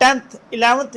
10th 11th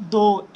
2।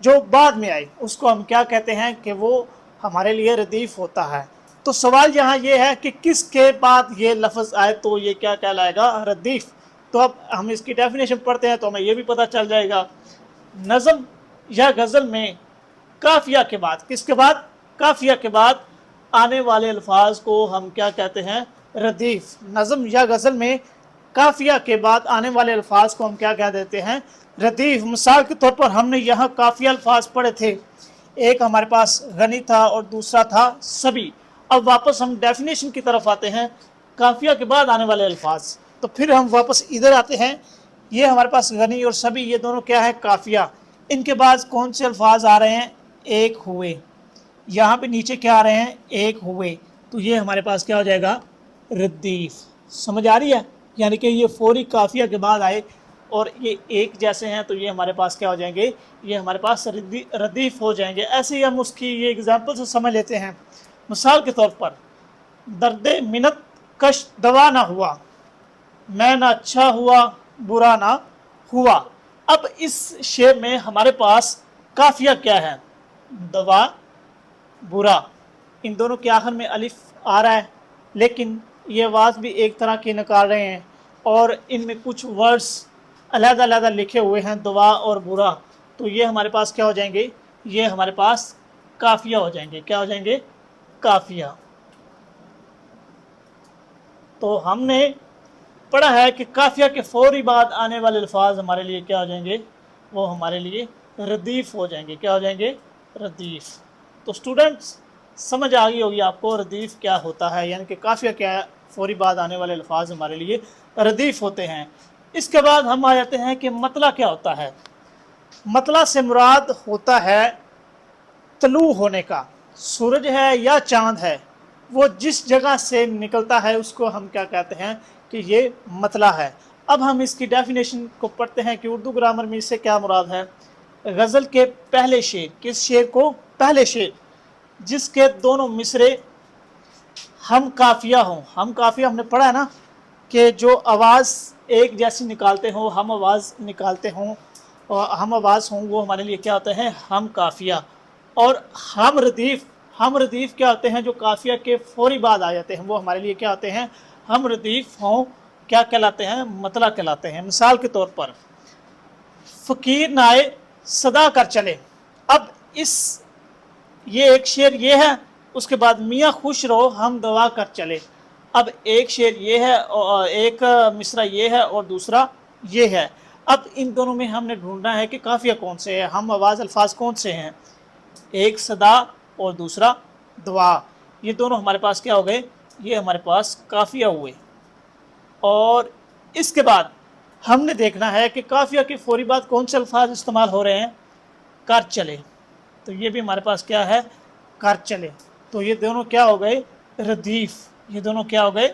جو بعد میں آئی اس کو ہم کیا کہتے ہیں کہ وہ ہمارے لیے ردیف ہوتا ہے۔ تو سوال یہاں یہ ہے کہ کس کے بعد یہ لفظ آئے تو یہ کیا کہلائے گا؟ ردیف۔ تو اب ہم اس کی ڈیفینیشن پڑھتے ہیں تو ہمیں یہ بھی پتہ چل جائے گا۔ نظم یا غزل میں قافیہ کے بعد، کس کے بعد؟ قافیہ کے بعد آنے والے الفاظ کو ہم کیا کہتے ہیں؟ ردیف۔ نظم یا غزل میں قافیہ کے بعد آنے والے الفاظ کو ہم کیا کہہ دیتے ہیں؟ ردیف۔ مثال کے طور پر ہم نے یہاں قافیہ الفاظ پڑھے تھے، ایک ہمارے پاس غنی تھا اور دوسرا تھا سبی۔ اب واپس ہم ڈیفینیشن کی طرف آتے ہیں، قافیہ کے بعد آنے والے الفاظ، تو پھر ہم واپس ادھر آتے ہیں۔ یہ ہمارے پاس غنی اور سبی، یہ دونوں کیا ہے؟ قافیہ۔ ان کے بعد کون سے الفاظ آ رہے ہیں؟ ایک ہوئے۔ یہاں پہ نیچے کیا آ رہے ہیں؟ ایک ہوئے۔ تو یہ ہمارے پاس کیا ہو جائے گا؟ ردیف۔ سمجھ آ رہی ہے؟ یعنی کہ یہ فوری قافیہ کے بعد آئے اور یہ ایک جیسے ہیں تو یہ ہمارے پاس کیا ہو جائیں گے؟ یہ ہمارے پاس ردیف ہو جائیں گے۔ ایسے ہی ہم اس کی یہ اگزامپل سے سمجھ لیتے ہیں۔ مثال کے طور پر درد منت کش دوا نہ ہوا، میں نہ اچھا ہوا برا نہ ہوا۔ اب اس شعر میں ہمارے پاس قافیہ کیا ہے؟ دوا، برا۔ ان دونوں کے آخر میں الف آ رہا ہے، لیکن یہ آواز بھی ایک طرح کی نکال رہے ہیں اور ان میں کچھ ورڈز علیحدہ علیحدہ لکھے ہوئے ہیں، دوا اور برا۔ تو یہ ہمارے پاس کیا ہو جائیں گے؟ یہ ہمارے پاس قافیہ ہو جائیں گے۔ کیا ہو جائیں گے؟ قافیہ۔ تو ہم نے پڑھا ہے کہ قافیہ کے فوری بعد آنے والے الفاظ ہمارے لیے کیا ہو جائیں گے؟ وہ ہمارے لیے ردیف ہو جائیں گے۔ کیا ہو جائیں گے؟ ردیف۔ تو اسٹوڈنٹس سمجھ آ گئی ہوگی آپ کو ردیف کیا ہوتا ہے، یعنی کہ قافیہ کیا ہے؟ فوری بعد آنے والے الفاظ ہمارے لیے ردیف ہوتے ہیں۔ اس کے بعد ہم آ جاتے ہیں کہ مطلع کیا ہوتا ہے۔ مطلع سے مراد ہوتا ہے طلوع ہونے کا۔ سورج ہے یا چاند ہے، وہ جس جگہ سے نکلتا ہے اس کو ہم کیا کہتے ہیں؟ کہ یہ مطلع ہے۔ اب ہم اس کی ڈیفینیشن کو پڑھتے ہیں کہ اردو گرامر میں اس سے کیا مراد ہے۔ غزل کے پہلے شعر، کس شعر کو؟ پہلے شعر، جس کے دونوں مصرے ہم قافیہ ہوں۔ ہم قافیہ ہم نے پڑھا ہے نا کہ جو آواز ایک جیسی نکالتے ہوں، ہم آواز نکالتے ہوں اور ہم آواز ہوں، وہ ہمارے لیے کیا ہوتے ہیں؟ ہم قافیہ۔ اور ہم ردیف کیا ہوتے ہیں؟ جو قافیہ کے فوری بعد آ جاتے ہیں وہ ہمارے لیے کیا ہوتے ہیں؟ ہم ردیف ہوں کیا کہلاتے ہیں؟ مطلع کہلاتے ہیں۔ مثال کے طور پر فقیر نہ آئے صدا کر چلے۔ اب یہ ایک شعر یہ ہے، اس کے بعد میاں خوش رہو ہم دعا کر چلے۔ اب ایک شعر یہ ہے اور ایک مصرع یہ ہے اور دوسرا یہ ہے۔ اب ان دونوں میں ہم نے ڈھونڈنا ہے کہ قافیہ کون سے ہے، ہم آواز الفاظ کون سے ہیں۔ ایک صدا اور دوسرا دعا، یہ دونوں ہمارے پاس کیا ہو گئے؟ یہ ہمارے پاس قافیہ ہوئے۔ اور اس کے بعد ہم نے دیکھنا ہے کہ قافیہ کے فوری بعد کون سے الفاظ استعمال ہو رہے ہیں؟ کر چلے۔ تو یہ بھی ہمارے پاس کیا ہے؟ کر چلے۔ تو یہ دونوں کیا ہو گئے؟ ردیف۔ یہ دونوں کیا ہو گئے؟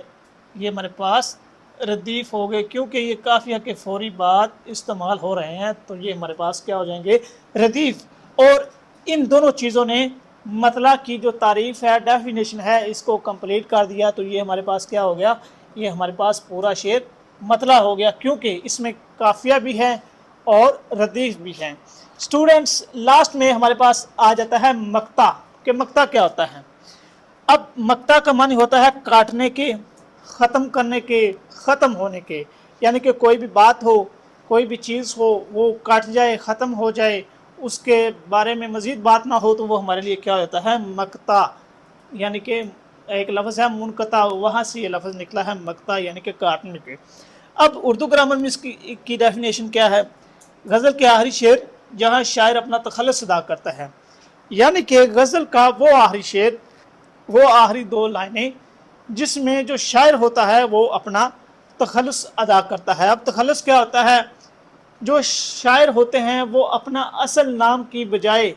یہ ہمارے پاس ردیف ہو گئے، کیونکہ یہ قافیہ کے فوری بعد استعمال ہو رہے ہیں تو یہ ہمارے پاس کیا ہو جائیں گے؟ ردیف۔ اور ان دونوں چیزوں نے مطلع کی جو تعریف ہے، ڈیفینیشن ہے، اس کو کمپلیٹ کر دیا۔ تو یہ ہمارے پاس کیا ہو گیا؟ یہ ہمارے پاس پورا شعر مطلع ہو گیا، کیونکہ اس میں قافیہ بھی ہے اور ردیف بھی ہے۔ اسٹوڈنٹس لاسٹ میں ہمارے پاس آ جاتا ہے مقطع، کہ مقطع کیا ہوتا ہے۔ اب مقطع کا معنی ہوتا ہے کاٹنے کے، ختم کرنے کے، ختم ہونے کے، یعنی کہ کوئی بھی بات ہو، کوئی بھی چیز ہو، وہ کاٹ جائے، ختم ہو جائے، اس کے بارے میں مزید بات نہ ہو تو وہ ہمارے لیے کیا ہوتا ہے؟ مقطع۔ یعنی کہ ایک لفظ ہے منقطع، وہاں سے یہ لفظ نکلا ہے مقطع، یعنی کہ کاٹنے کے۔ اب اردو گرامر میں اس کی ڈیفینیشن کیا ہے؟ غزل کے آخری شعر جہاں شاعر اپنا تخلص ادا کرتا ہے، یعنی کہ غزل کا وہ آخری شعر، وہ آخری دو لائنیں جس میں جو شاعر ہوتا ہے وہ اپنا تخلص ادا کرتا ہے۔ اب تخلص کیا ہوتا ہے؟ جو شاعر ہوتے ہیں وہ اپنا اصل نام کی بجائے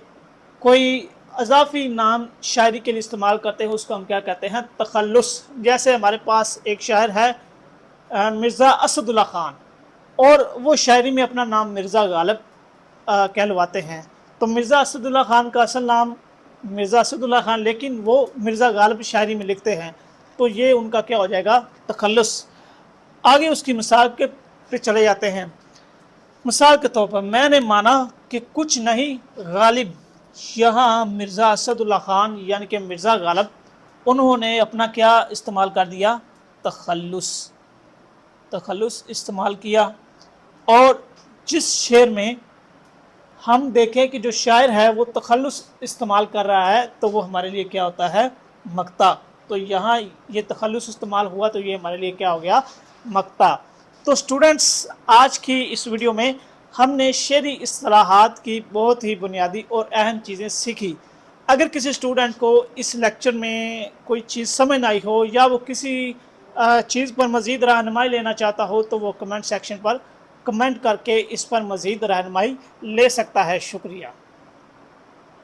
کوئی اضافی نام شاعری کے لیے استعمال کرتے ہیں، اس کو ہم کیا کہتے ہیں؟ تخلص۔ جیسے ہمارے پاس ایک شاعر ہے مرزا اسد اللہ خان، اور وہ شاعری میں اپنا نام مرزا غالب کہلواتے ہیں۔ تو مرزا اسد اللہ خان کا اصل نام مرزا اسد اللہ خان، لیکن وہ مرزا غالب شاعری میں لکھتے ہیں، تو یہ ان کا کیا ہو جائے گا؟ تخلص۔ آگے اس کی مثال کے پہ چلے جاتے ہیں۔ مثال کے طور پر میں نے مانا کہ کچھ نہیں غالب، یہاں مرزا اسد اللہ خان یعنی کہ مرزا غالب، انہوں نے اپنا کیا استعمال کر دیا؟ تخلص استعمال کیا۔ اور جس شعر میں ہم دیکھیں کہ جو شاعر ہے وہ تخلص استعمال کر رہا ہے تو وہ ہمارے لیے کیا ہوتا ہے؟ مقطع۔ تو یہاں یہ تخلص استعمال ہوا تو یہ ہمارے لیے کیا ہو گیا؟ مقطع۔ تو سٹوڈنٹس، آج کی اس ویڈیو میں ہم نے شعری اصطلاحات کی بہت ہی بنیادی اور اہم چیزیں سیکھی۔ اگر کسی سٹوڈنٹ کو اس لیکچر میں کوئی چیز سمجھ نہ آئی ہو یا وہ کسی چیز پر مزید رہنمائی لینا چاہتا ہو تو وہ کمنٹ سیکشن پر کمنٹ کر کے اس پر مزید رہنمائی لے سکتا ہے۔ شکریہ۔